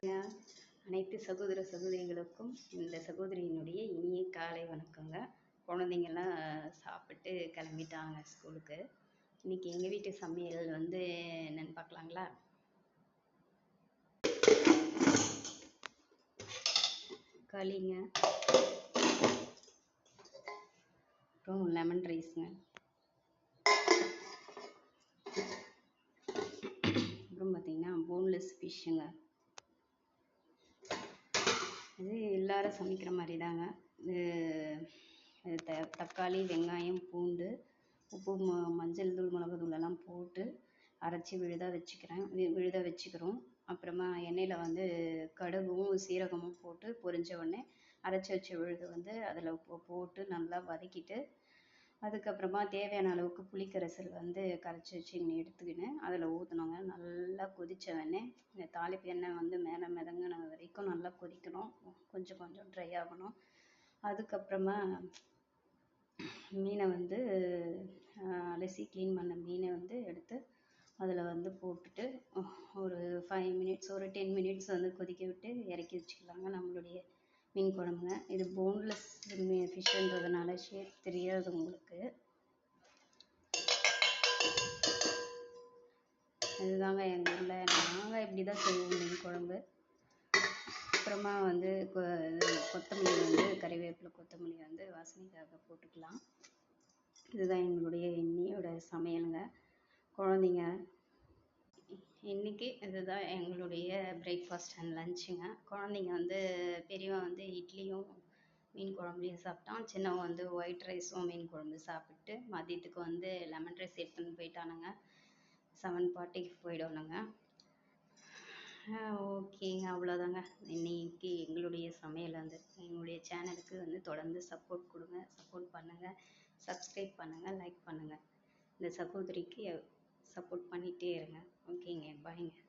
அனைத்து சகோதர சகோதரிகளுக்கும் இந்த சகோதரியினுடைய இனிய காலை வணக்கங்க. குழந்தைங்கள்லாம் சாப்பிட்டு கிளம்பிட்டாங்க ஸ்கூலுக்கு. இன்னைக்கு எங்கள் வீட்டு சமையல் வந்து என்னன்னு பார்க்கலாங்களா? களிங்க, அப்புறம் லெமன் ரைஸுங்க, அப்புறம் பார்த்தீங்கன்னா போன்லெஸ் ஃபிஷ்ஷுங்க. இது எல்லாரும் சமைக்கிற மாதிரி தாங்க. இது தக்காளி, வெங்காயம், பூண்டு, உப்பு, மஞ்சள் தூள், மிளகுத்தூள் எல்லாம் போட்டு அரைச்சி விழுத வச்சுக்கிறோம். அப்புறமா எண்ணெயில் வந்து கடுகும் சீரகமும் போட்டு பொரிஞ்ச உடனே அரைச்சி வச்ச விழுதை வந்து அதில் போட்டு நல்லா வதக்கிட்டு, அதுக்கப்புறமா தேவையான அளவுக்கு புளிக்கரைசல் வந்து கரைச்சி வச்சு எடுத்துக்கின்னு அதில் ஊற்றணுங்க. நல்லா கொதித்த உடனே இந்த தாளிப்பு எண்ணெய் வந்து மேலே மிதங்கின வரைக்கும் நல்லா கொதிக்கணும். கொஞ்சம் கொஞ்சம் ட்ரை ஆகணும். அதுக்கப்புறமா மீனை வந்து அலசி க்ளீன் பண்ண மீனை வந்து எடுத்து அதில் வந்து போட்டுட்டு ஒரு 5 மினிட்ஸ் ஒரு 10 மினிட்ஸ் வந்து கொதிக்க விட்டு இறக்கி வச்சுக்கலாங்க நம்மளுடைய மீன் குழம்புங்க. இது போன்லெஸ் ஃபிஷ்ன்றதுனால ஷேப் தெரியாது உங்களுக்கு. இதுதாங்க எங்கள் ஊரில் நாங்கள் இப்படி தான் செய்வோம் மீன் குழம்பு. அப்புறமா வந்து கொத்தமல்லி வந்து கறிவேப்பிலை கொத்தமல்லி வந்து வாசனைக்காக போட்டுக்கலாம். இதுதான் எங்களுடைய இன்னையோட சமையலுங்க. குழந்தைங்க இன்றைக்கி இதுதான் எங்களுடைய பிரேக்ஃபாஸ்ட் அண்ட் லஞ்சுங்க. குழந்தைங்க வந்து பெரியவன் வந்து இட்லியும் மீன் குழம்புலையும் சாப்பிட்டான். சின்னவன் வந்து ஒயிட் ரைஸும் மீன் குழம்பு சாப்பிட்டு மதியத்துக்கு வந்து லெமன் ரைஸ் எடுத்துன்னு போயிட்டானுங்க. 7:40க்கு போயிடணுங்க. ஓகேங்க, அவ்வளோதாங்க. இன்னைக்கு எங்களுடைய சமையல் வந்து எங்களுடைய சேனலுக்கு வந்து தொடர்ந்து சப்போர்ட் கொடுங்க, சப்போர்ட் பண்ணுங்கள், சப்ஸ்கிரைப் பண்ணுங்கள், லைக் பண்ணுங்கள். இந்த சகோதரிக்கு சப்போர்ட் பண்ணிகிட்டே இருங்க. ஓகேங்க, பாய்ங்க.